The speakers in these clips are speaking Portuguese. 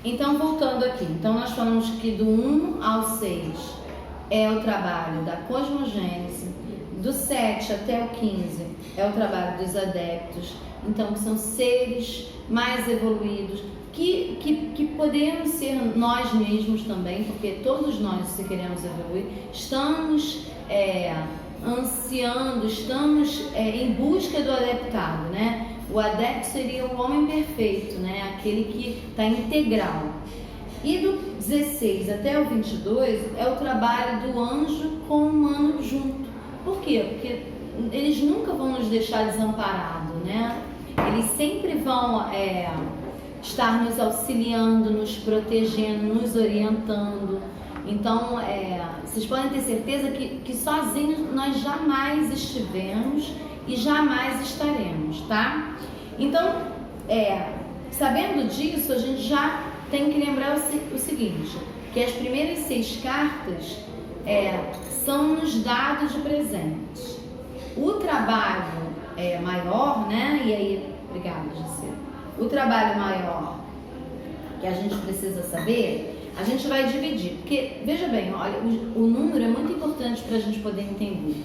Então, voltando aqui, então nós falamos que do 1 ao 6 é o trabalho da cosmogênese, do 7 até o 15 é o trabalho dos adeptos, então que são seres mais evoluídos, que podemos ser nós mesmos também, porque todos nós, se queremos evoluir, estamos ansiando, estamos em busca do adeptado, né? O adepto seria o homem perfeito, né? Aquele que está integral. E do 16 até o 22 é o trabalho do anjo com o humano junto. Por quê? Porque eles nunca vão nos deixar desamparados, né? Eles sempre vão estar nos auxiliando, nos protegendo, nos orientando. Então, vocês podem ter certeza que sozinhos nós jamais estivemos e jamais estaremos, tá? Então, sabendo disso, a gente já tem que lembrar o seguinte, que as primeiras 6 cartas são nos dados de presente. O trabalho maior, né? E aí, obrigada, Gisele. O trabalho maior que a gente precisa saber, a gente vai dividir, porque, veja bem, olha, o número é muito importante para a gente poder entender.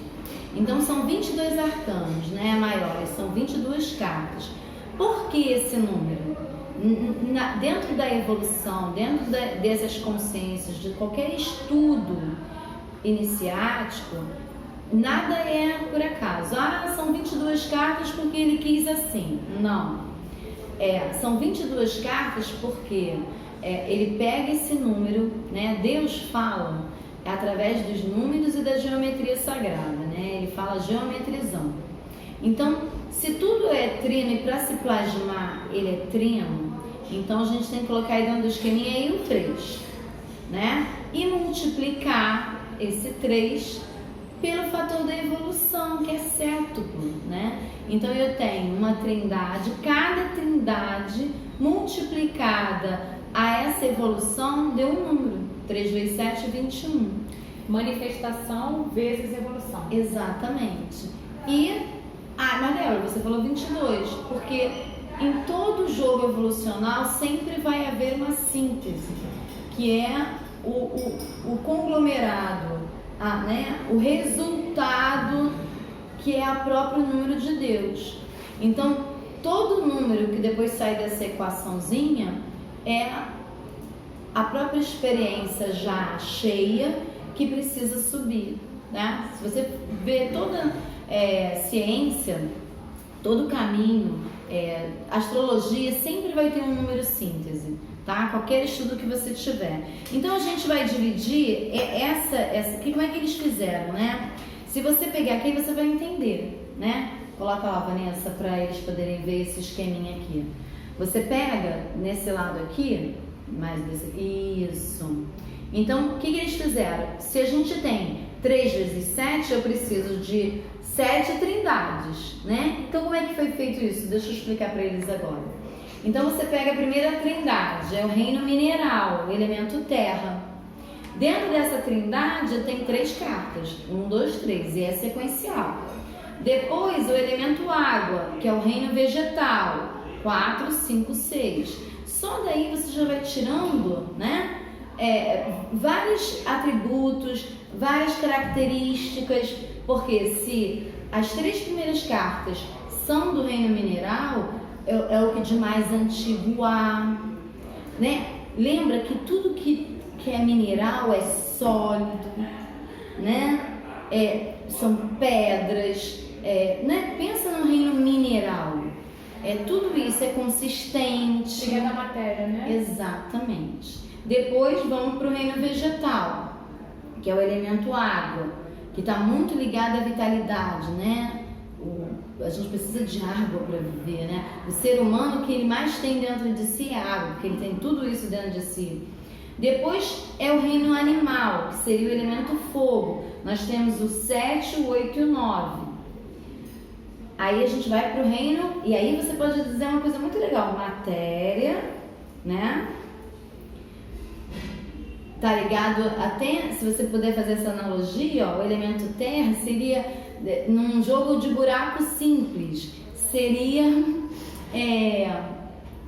Então, são 22 arcanos, né, maiores, são 22 cartas. Por que esse número? Dentro da evolução, dentro dessas consciências, de qualquer estudo iniciático, nada é por acaso. São 22 cartas porque ele quis assim. Não. São 22 cartas porque ele pega esse número, né? Deus fala através dos números e da geometria sagrada, né? Ele fala geometrizando. Então, se tudo é trino e para se plasmar ele é trino, então a gente tem que colocar aí dentro do esqueminha aí o 3, né? E multiplicar esse 3 pelo fator da evolução, que é cétuplo, né? Então eu tenho uma trindade, cada trindade multiplicada a essa evolução deu um número, 3 vezes 7, 21. Manifestação vezes evolução. Exatamente. E, Mariela, você falou 22, porque em todo jogo evolucional sempre vai haver uma síntese, que é o conglomerado, né? O resultado que é o próprio número de Deus. Então, todo número que depois sai dessa equaçãozinha é a própria experiência já cheia que precisa subir, né? Se você vê toda ciência, todo caminho, astrologia sempre vai ter um número síntese, tá? Qualquer estudo que você tiver. Então a gente vai dividir como é que eles fizeram, né? Se você pegar aqui, você vai entender, né? Coloca lá, Vanessa, para eles poderem ver esse esqueminha aqui. Você pega nesse lado aqui, mais desse, isso. Então, o que eles fizeram? Se a gente tem 3 vezes 7, eu preciso de 7 trindades, né? Então, como é que foi feito isso? Deixa eu explicar para eles agora. Então, você pega a primeira trindade, é o reino mineral, o elemento terra. Dentro dessa trindade tem 3 cartas, 1, 2, 3, e é sequencial. Depois o elemento água, que é o reino vegetal, 4, 5, 6. Só daí você já vai tirando, né, vários atributos, várias características, porque se as 3 primeiras cartas são do reino mineral, é o que de mais antigo há, né? Lembra que tudo que é mineral é sólido, né? São pedras, né? Pensa no reino mineral, tudo isso é consistente. Liga da matéria, né? Exatamente. Depois vamos para o reino vegetal, que é o elemento água, que está muito ligado à vitalidade, né? A gente precisa de água para viver, né? O ser humano, o que ele mais tem dentro de si é água, porque ele tem tudo isso dentro de si. Depois é o reino animal, que seria o elemento fogo. Nós temos o 7, o 8 e o 9. Aí a gente vai para o reino, e aí você pode dizer uma coisa muito legal, matéria, né? Tá ligado até, se você puder fazer essa analogia, ó, o elemento terra seria, num jogo de buraco simples, seria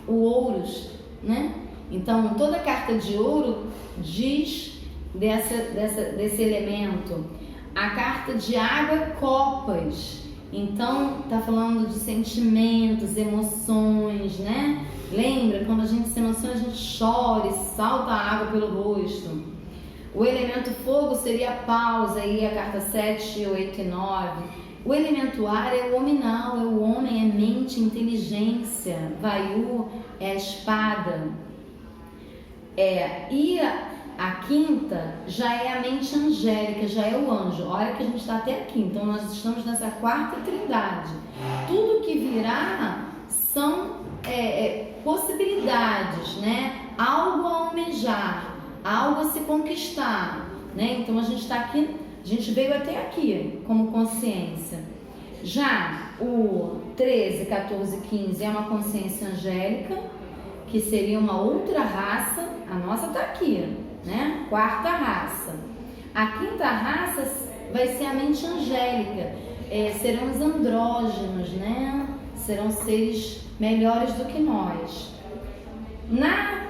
o ouros, né? Então, toda carta de ouro diz desse elemento. A carta de água, copas. Então, tá falando de sentimentos, emoções, né? Lembra, quando a gente se emociona, a gente chora e salta a água pelo rosto. O elemento fogo seria a pausa, aí a carta 7, 8 e 9. O elemento ar é o hominal, é o homem, é mente, inteligência. Vaiu é a espada. E a quinta já é a mente angélica, já é o anjo. Olha que a gente está até aqui, então nós estamos nessa quarta trindade. Tudo que virá são possibilidades, né? Algo a almejar, algo a se conquistar, né? Então a gente está aqui, a gente veio até aqui como consciência. Já o 13, 14, 15 é uma consciência angélica, que seria uma outra raça. A nossa está aqui, né? Quarta raça. A quinta raça vai ser a mente angélica. Serão os andrógenos, né? Serão seres melhores do que nós. Na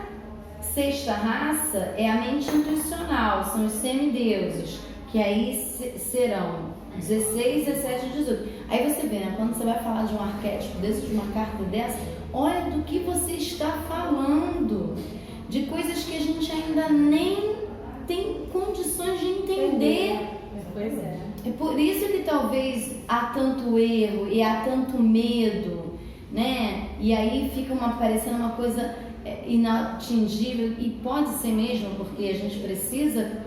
sexta raça é a mente intuicional, são os semideuses, que aí serão 16, 17 e 18. Aí você vê, né? Quando você vai falar de um arquétipo desse, de uma carta dessa, olha do que você está falando, de coisas que a gente ainda nem tem condições de entender. Pois é. É por isso que talvez há tanto erro e há tanto medo, né? E aí fica parecendo uma coisa inatingível, e pode ser mesmo, porque a gente precisa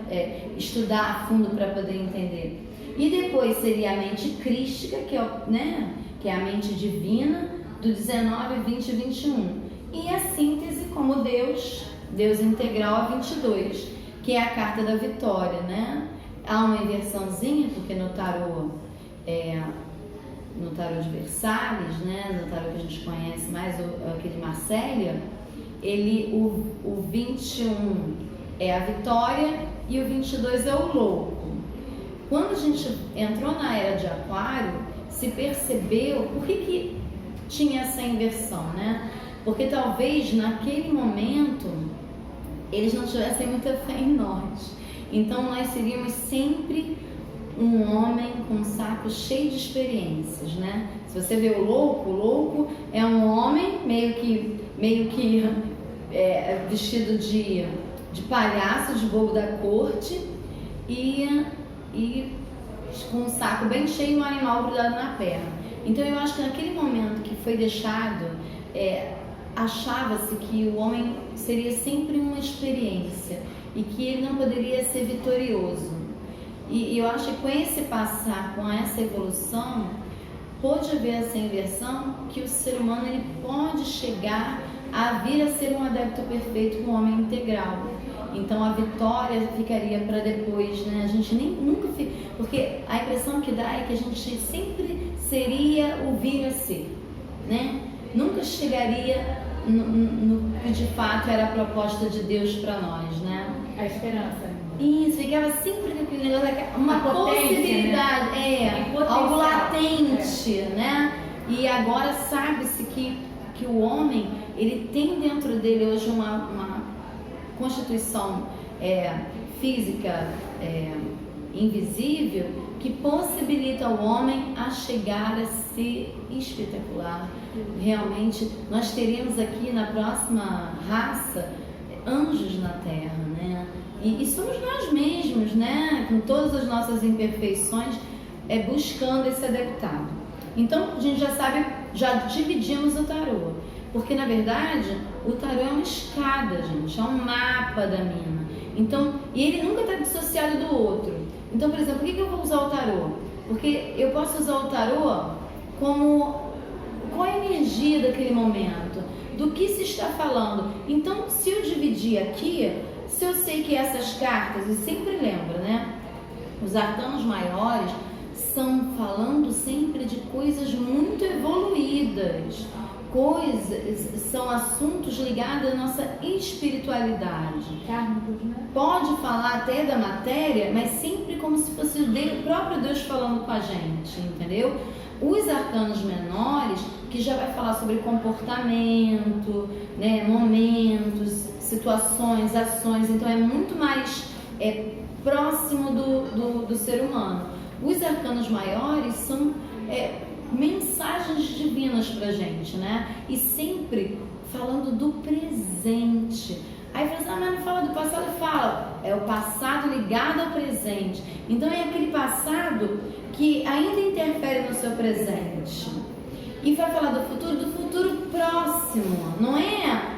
estudar a fundo para poder entender. E depois seria a mente crística, que é a mente divina, do 19, 20 e 21. E a síntese como Deus integral, a 22, que é a carta da vitória, né? Há uma inversãozinha, porque no tarô de Versalhes, né? No tarô que a gente conhece mais, aquele Marsella, o 21 é a vitória e o 22 é o louco. Quando a gente entrou na era de Aquário, se percebeu por que tinha essa inversão, né? Porque talvez naquele momento eles não tivessem muita fé em nós. Então nós seríamos sempre um homem com um saco cheio de experiências, né? Se você vê o louco é um homem meio que vestido de palhaço, de bobo da corte e com um saco bem cheio e um animal grudado na perna. Então eu acho que naquele momento que foi deixado, achava-se que o homem seria sempre uma experiência e que ele não poderia ser vitorioso. E eu acho que com esse passar, com essa evolução, pode haver essa inversão, que o ser humano ele pode chegar a vir a ser um adepto perfeito, um homem integral. Então a vitória ficaria para depois, né? A gente nunca fica, porque a impressão que dá é que a gente sempre seria o vir a ser, né? Nunca chegaria no que de fato era a proposta de Deus para nós, né? A esperança. Isso, ficava sempre naquele negócio, uma possibilidade, né? Algo latente, né? E agora sabe-se que o homem, ele tem dentro dele hoje uma constituição física invisível que possibilita ao homem a chegar a ser espetacular. Realmente, nós teríamos aqui na próxima raça anjos na Terra, né? E somos nós mesmos, né? Com todas as nossas imperfeições, buscando esse adeptado. Então, a gente já sabe, já dividimos o tarô. Porque, na verdade, o tarô é uma escada, gente, é um mapa da mina. Então, e ele nunca está dissociado do outro. Então, por exemplo, por que eu vou usar o tarô? Porque eu posso usar o tarô como qual a energia daquele momento, do que se está falando. Então, se eu dividir aqui, se eu sei que essas cartas, e sempre lembra, né? Os arcanos maiores são falando sempre de coisas muito evoluídas. São assuntos ligados à nossa espiritualidade. Kármicos, né? Pode falar até da matéria, mas sempre como se fosse o próprio Deus falando com a gente, entendeu? Os arcanos menores, que já vai falar sobre comportamento, né, momentos, situações, ações, então é muito mais próximo do ser humano. Os arcanos maiores são mensagens divinas pra gente, né? E sempre falando do presente. Aí você fala, mas não fala do passado? Fala, é o passado ligado ao presente. Então é aquele passado que ainda interfere no seu presente. E vai falar do futuro próximo, não é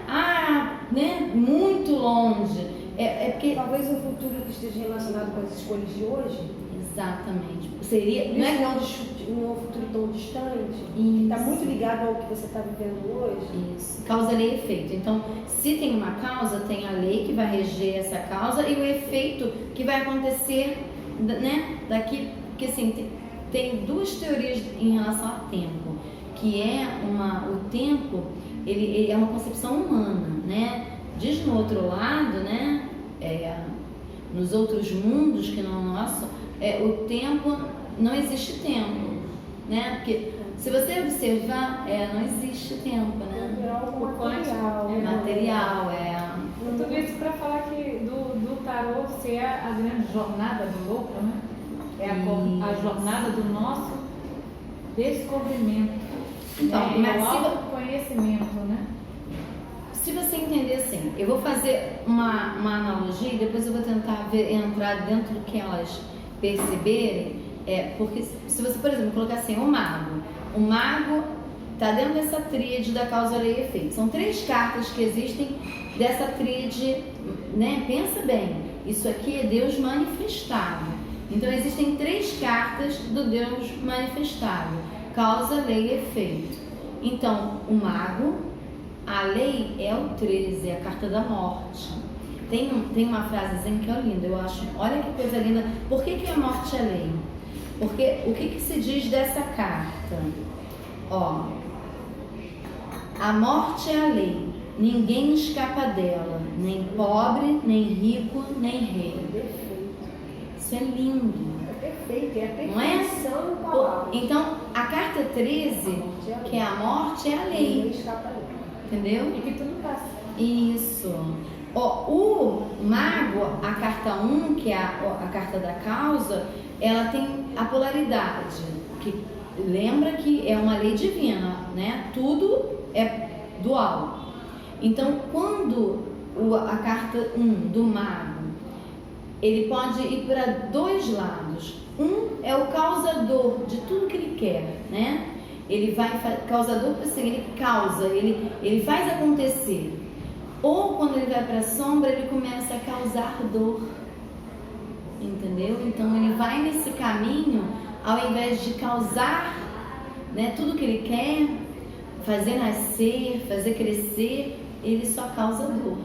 né, muito longe. É porque talvez um futuro que esteja relacionado com as escolhas de hoje. Exatamente. Seria, não é um futuro tão distante, que está muito ligado ao que você está vivendo hoje. Isso. Causa, lei e efeito. Então, se tem uma causa, tem a lei que vai reger essa causa e o efeito que vai acontecer, né, daqui, porque assim, tem duas teorias em relação ao tempo, que é o tempo, ele é uma concepção humana, né? Diz no outro lado, né, nos outros mundos que não é o nosso, o tempo, não existe tempo, né? Porque se você observar, não existe tempo, né? É algo material. Material, Tudo isso para falar que do tarô ser a grande jornada do louco, né? É a jornada do nosso descobrimento. Então, é o autoconhecimento, né? Se você entender assim, eu vou fazer uma analogia e depois eu vou tentar entrar dentro do que elas perceberem, porque se você, por exemplo, colocar assim, o mago está dentro dessa tríade da causa, lei e efeito. São 3 cartas que existem dessa tríade, né? Pensa bem, isso aqui é Deus manifestado. Então existem 3 cartas do Deus manifestado, causa, lei e efeito. Então, o mago, a lei é o 13, é a carta da morte. Tem uma frasezinha que é linda, eu acho. Olha que coisa linda. Por que a morte é lei? Porque o que se diz dessa carta? A morte é a lei. Ninguém escapa dela. Nem pobre, nem rico, nem rei. Isso é lindo. É perfeito, é a Não é? perfeição da palavra. Então, a carta 13, que é a morte, é a lei. Ninguém escapa dela. Entendeu? E que tudo passa. Isso. O mago, a carta 1, que é a carta da causa, ela tem a polaridade, que lembra que é uma lei divina, né? Tudo é dual. Então, quando a carta 1 do mago, ele pode ir para 2 lados. Um é o causador de tudo que ele quer, né? Ele vai causador, assim, ele causa, ele faz acontecer. Ou quando ele vai para a sombra, ele começa a causar dor. Entendeu? Então ele vai nesse caminho, ao invés de causar, né, tudo que ele quer, fazer nascer, fazer crescer, ele só causa dor,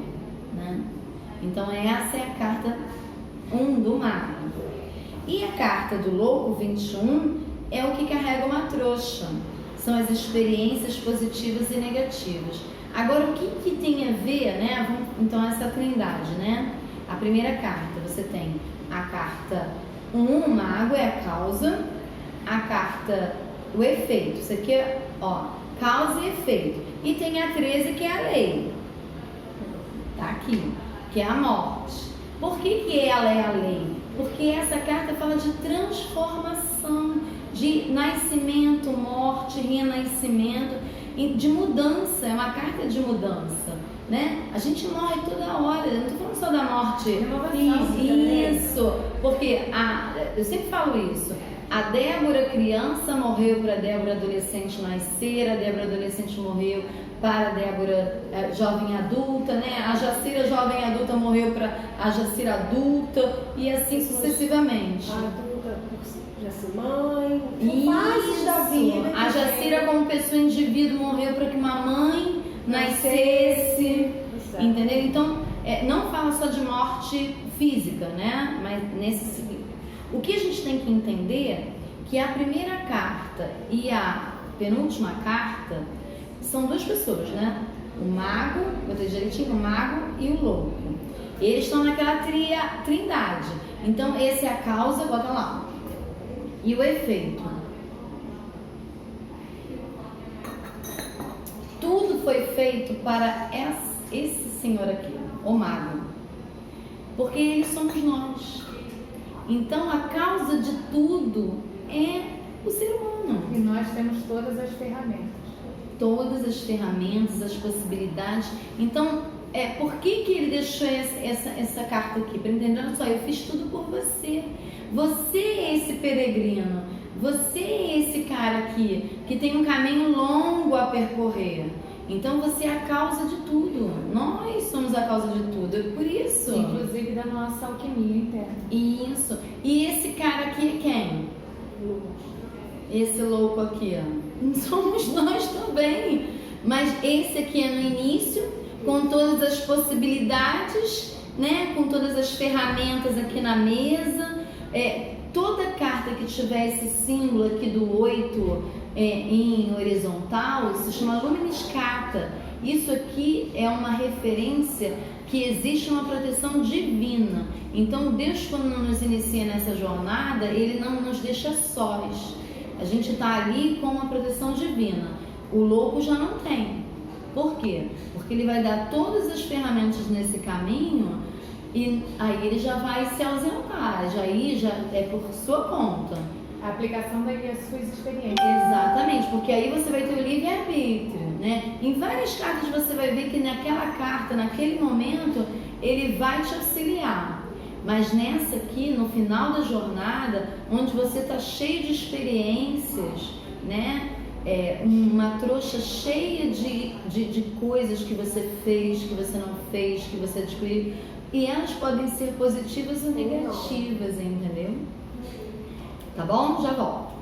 né? Então essa é a carta 1 do mago. E a carta do louco, 21, é o que carrega uma trouxa. São as experiências positivas e negativas. Agora, o que tem a ver, né? Então, essa trindade, né? A primeira carta, você tem a carta 1, o mago é a causa, a carta, o efeito. Isso aqui é, causa e efeito. E tem a 13, que é a lei. Tá aqui, que é a morte. Por que ela é a lei? Porque essa carta fala de transformação, de nascimento, morte, renascimento, de mudança. É uma carta de mudança, né? A gente morre toda hora, eu não estou falando só da morte física. Isso, porque eu sempre falo isso. A Débora criança morreu para a Débora adolescente nascer, a Débora adolescente morreu para a Débora jovem adulta, né? A Jacira jovem adulta morreu para a Jacira adulta e assim sucessivamente. A adulta, mãe, fases da vida. A Jacira como pessoa indivíduo morreu para que uma mãe nascesse, entendeu? Então, não fala só de morte física, né? Mas nesse sentido. O que a gente tem que entender que a primeira carta e a penúltima carta são 2 pessoas, né? O mago, botei direitinho, o mago e o louco. Eles estão naquela trindade. Então, esse é a causa, bota lá. E o efeito. Tudo foi feito para esse senhor aqui. ou mago? Porque eles somos nós. Então a causa de tudo é o ser humano. E nós temos todas as ferramentas. Todas as ferramentas, as possibilidades. Então, por que ele deixou essa carta aqui? Para entender, olha só, eu fiz tudo por você. Você é esse peregrino. Você é esse cara aqui que tem um caminho longo a percorrer. Então você é a causa de tudo. Nós somos a causa de tudo. É por isso. Inclusive da nossa alquimia interna. Isso. E esse cara aqui é quem? Esse louco aqui, ó. Somos nós também. Mas esse aqui é no início, com todas as possibilidades, né? Com todas as ferramentas aqui na mesa. Toda carta que tiver esse símbolo aqui do 8 em horizontal se chama Luminis Carta. Isso aqui é uma referência que existe uma proteção divina. Então Deus, quando nos inicia nessa jornada, Ele não nos deixa sós. A gente está ali com uma proteção divina. O louco já não tem. Por quê? Porque ele vai dar todas as ferramentas nesse caminho e aí ele já vai se ausentar. Aí já é por sua conta. A aplicação daí é as suas experiências. Exatamente, porque aí você vai ter o livre-arbítrio, né? Em várias cartas você vai ver que naquela carta, naquele momento, ele vai te auxiliar. Mas nessa aqui, no final da jornada, onde você está cheio de experiências, né? Uma trouxa cheia de coisas que você fez, que você não fez, que você descobriu. E elas podem ser positivas ou negativas, entendeu? Tá bom? Já volto.